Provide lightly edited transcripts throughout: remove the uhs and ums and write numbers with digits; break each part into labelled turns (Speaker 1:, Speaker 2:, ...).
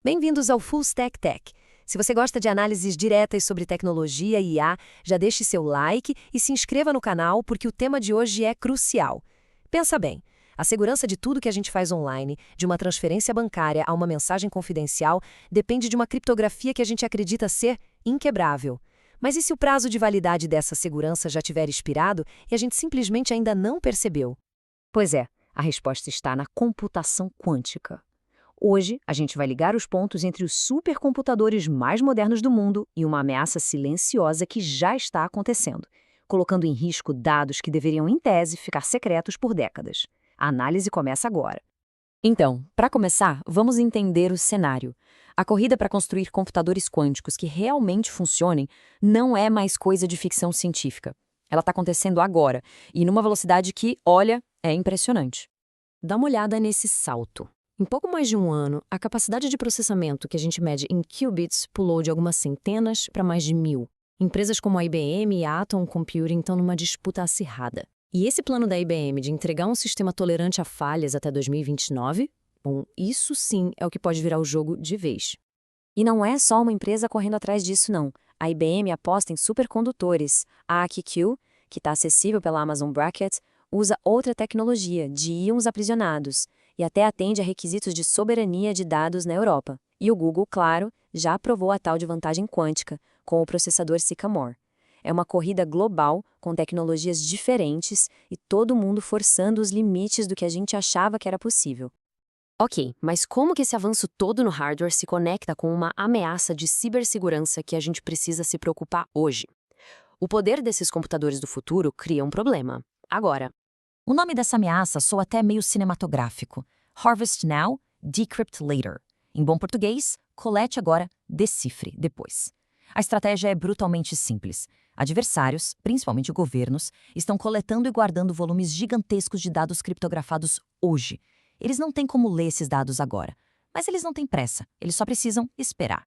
Speaker 1: Bem-vindos ao Full Stack Tech. Se você gosta de análises diretas sobre tecnologia e IA, já deixe seu like e se inscreva no canal porque o tema de hoje é crucial. Pensa bem, a segurança de tudo que a gente faz online, de uma transferência bancária a uma mensagem confidencial, depende de uma criptografia que a gente acredita ser inquebrável. Mas e se o prazo de validade dessa segurança já tiver expirado e a gente simplesmente ainda não percebeu?
Speaker 2: Pois é, a resposta está na computação quântica. Hoje, a gente vai ligar os pontos entre os supercomputadores mais modernos do mundo e uma ameaça silenciosa que já está acontecendo, colocando em risco dados que deveriam, em tese, ficar secretos por décadas. A análise começa agora. Então, para começar, vamos entender o cenário. A corrida para construir computadores quânticos que realmente funcionem não é mais coisa de ficção científica. Ela está acontecendo agora, e numa velocidade que, olha, é impressionante. Dá uma olhada nesse salto. Em pouco mais de um ano, a capacidade de processamento que a gente mede em qubits pulou de algumas centenas para mais de 1000. Empresas como a IBM e a Atom Computing estão numa disputa acirrada. E esse plano da IBM de entregar um sistema tolerante a falhas até 2029? Bom, isso sim é o que pode virar o jogo de vez. E não é só uma empresa correndo atrás disso, não. A IBM aposta em supercondutores. A AQQ, que está acessível pela Amazon Braket, usa outra tecnologia, de íons aprisionados, e até atende a requisitos de soberania de dados na Europa. E o Google, claro, já aprovou a tal de vantagem quântica, com o processador Sycamore. É uma corrida global, com tecnologias diferentes e todo mundo forçando os limites do que a gente achava que era possível. Ok, mas como que esse avanço todo no hardware se conecta com uma ameaça de cibersegurança que a gente precisa se preocupar hoje? O poder desses computadores do futuro cria um problema. Agora, o nome dessa ameaça soa até meio cinematográfico. Harvest now, decrypt later. Em bom português, colete agora, decifre depois. A estratégia é brutalmente simples. Adversários, principalmente governos, estão coletando e guardando volumes gigantescos de dados criptografados hoje. Eles não têm como ler esses dados agora, mas eles não têm pressa, eles só precisam esperar.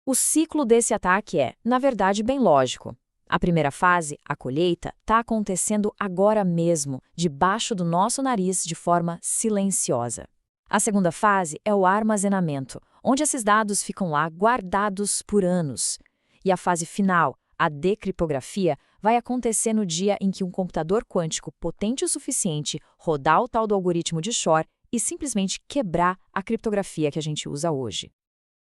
Speaker 2: O ciclo desse ataque é, na verdade, bem lógico. A primeira fase, a colheita, está acontecendo agora mesmo, debaixo do nosso nariz de forma silenciosa. A segunda fase é o armazenamento, onde esses dados ficam lá guardados por anos. E a fase final, a decriptografia, vai acontecer no dia em que um computador quântico potente o suficiente rodar o tal do algoritmo de Shor e simplesmente quebrar a criptografia que a gente usa hoje.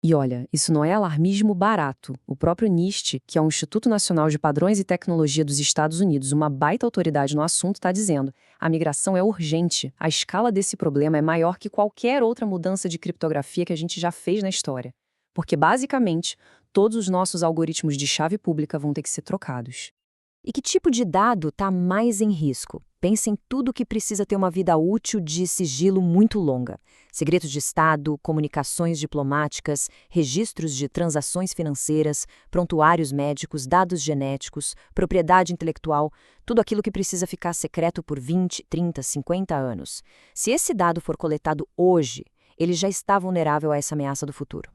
Speaker 2: E olha, isso não é alarmismo barato. O próprio NIST, que é o Instituto Nacional de Padrões e Tecnologia dos Estados Unidos, uma baita autoridade no assunto, está dizendo: a migração é urgente. A escala desse problema é maior que qualquer outra mudança de criptografia que a gente já fez na história. Porque, basicamente, todos os nossos algoritmos de chave pública vão ter que ser trocados. E que tipo de dado está mais em risco? Pense em tudo que precisa ter uma vida útil de sigilo muito longa. Segredos de Estado, comunicações diplomáticas, registros de transações financeiras, prontuários médicos, dados genéticos, propriedade intelectual, tudo aquilo que precisa ficar secreto por 20, 30, 50 anos. Se esse dado for coletado hoje, ele já está vulnerável a essa ameaça do futuro.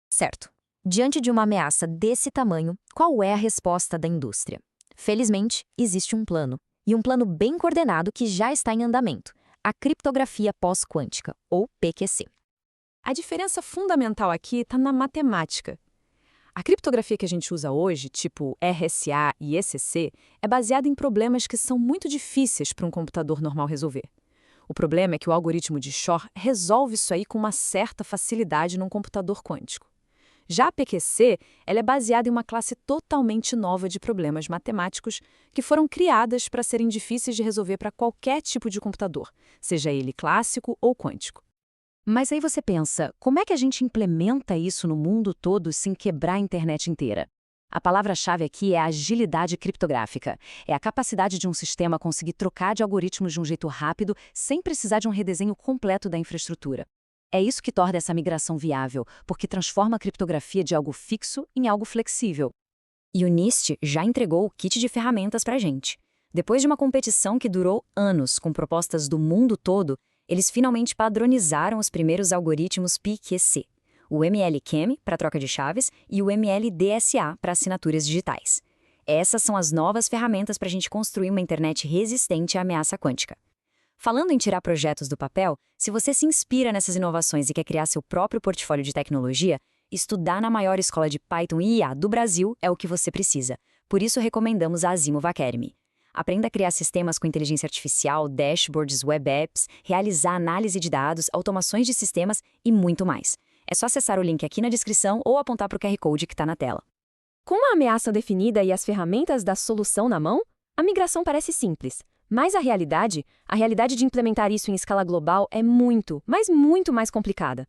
Speaker 2: Certo. Diante de uma ameaça desse tamanho, qual é a resposta da indústria? Felizmente, existe um plano. E um plano bem coordenado que já está em andamento, a criptografia pós-quântica, ou PQC. A diferença fundamental aqui está na matemática. A criptografia que a gente usa hoje, tipo RSA e ECC, é baseada em problemas que são muito difíceis para um computador normal resolver. O problema é que o algoritmo de Shor resolve isso aí com uma certa facilidade num computador quântico. Já a PQC, ela é baseada em uma classe totalmente nova de problemas matemáticos que foram criadas para serem difíceis de resolver para qualquer tipo de computador, seja ele clássico ou quântico. Mas aí você pensa, como é que a gente implementa isso no mundo todo sem quebrar a internet inteira? A palavra-chave aqui é a agilidade criptográfica. É a capacidade de um sistema conseguir trocar de algoritmos de um jeito rápido sem precisar de um redesenho completo da infraestrutura. É isso que torna essa migração viável, porque transforma a criptografia de algo fixo em algo flexível. E o NIST já entregou o kit de ferramentas para a gente. Depois de uma competição que durou anos com propostas do mundo todo, eles finalmente padronizaram os primeiros algoritmos PQC, o ML-CHEM para troca de chaves e o ML-DSA para assinaturas digitais. Essas são as novas ferramentas para a gente construir uma internet resistente à ameaça quântica. Falando em tirar projetos do papel, se você se inspira nessas inovações e quer criar seu próprio portfólio de tecnologia, estudar na maior escola de Python e IA do Brasil é o que você precisa. Por isso, recomendamos a Azimuth Academy. Aprenda a criar sistemas com inteligência artificial, dashboards, web apps, realizar análise de dados, automações de sistemas e muito mais. É só acessar o link aqui na descrição ou apontar para o QR Code que está na tela.
Speaker 1: Com a ameaça definida e as ferramentas da solução na mão, a migração parece simples. Mas a realidade de implementar isso em escala global é muito, mas muito mais complicada.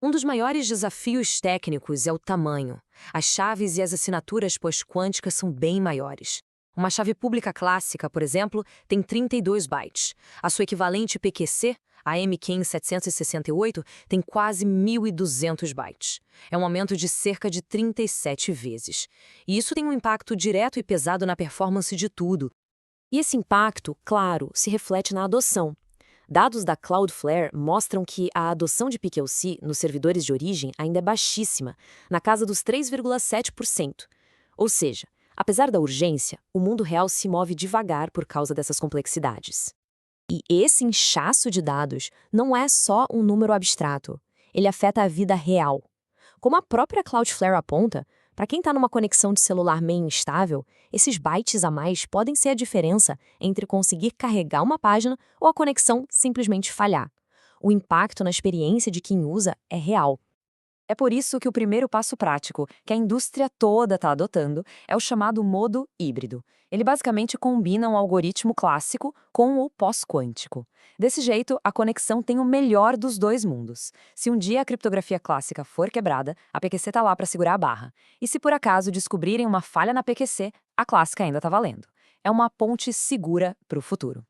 Speaker 1: Um dos maiores desafios técnicos é o tamanho. As chaves e as assinaturas pós-quânticas são bem maiores. Uma chave pública clássica, por exemplo, tem 32 bytes. A sua equivalente PQC, a MQIN 768, tem quase 1.200 bytes. É um aumento de cerca de 37 vezes. E isso tem um impacto direto e pesado na performance de tudo. E esse impacto, claro, se reflete na adoção. Dados da Cloudflare mostram que a adoção de PQC nos servidores de origem ainda é baixíssima, na casa dos 3,7%. Ou seja, apesar da urgência, o mundo real se move devagar por causa dessas complexidades. E esse inchaço de dados não é só um número abstrato, ele afeta a vida real. Como a própria Cloudflare aponta, para quem está numa conexão de celular meio instável, esses bytes a mais podem ser a diferença entre conseguir carregar uma página ou a conexão simplesmente falhar. O impacto na experiência de quem usa é real.
Speaker 2: É por isso que o primeiro passo prático, que a indústria toda está adotando, é o chamado modo híbrido. Ele basicamente combina um algoritmo clássico com o pós-quântico. Desse jeito, a conexão tem o melhor dos dois mundos. Se um dia a criptografia clássica for quebrada, a PQC está lá para segurar a barra. E se por acaso descobrirem uma falha na PQC, a clássica ainda está valendo. É uma ponte segura para o futuro.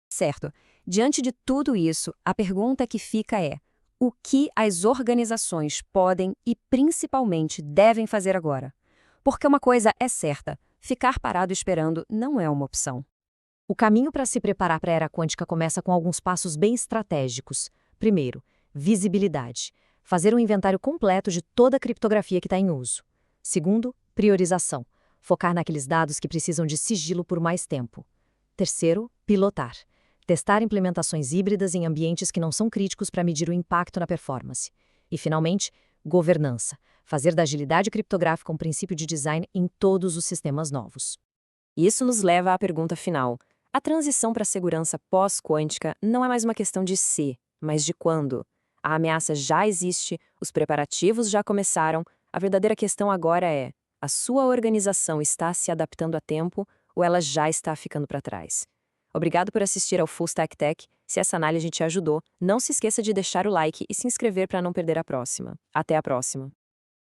Speaker 1: Certo. Diante de tudo isso, a pergunta que fica é: o que as organizações podem e principalmente devem fazer agora? Porque uma coisa é certa, ficar parado esperando não é uma opção. O caminho para se preparar para a era quântica começa com alguns passos bem estratégicos. Primeiro, visibilidade. Fazer um inventário completo de toda a criptografia que está em uso. Segundo, priorização. Focar naqueles dados que precisam de sigilo por mais tempo. Terceiro, pilotar. Testar implementações híbridas em ambientes que não são críticos para medir o impacto na performance. E, finalmente, governança. Fazer da agilidade criptográfica um princípio de design em todos os sistemas novos. Isso nos leva à pergunta final. A transição para a segurança pós-quântica não é mais uma questão de se, mas de quando. A ameaça já existe, os preparativos já começaram, a verdadeira questão agora é: a sua organização está se adaptando a tempo ou ela já está ficando para trás? Obrigado por assistir ao Full Stack Tech. Se essa análise te ajudou, não se esqueça de deixar o like e se inscrever para não perder a próxima. Até a próxima!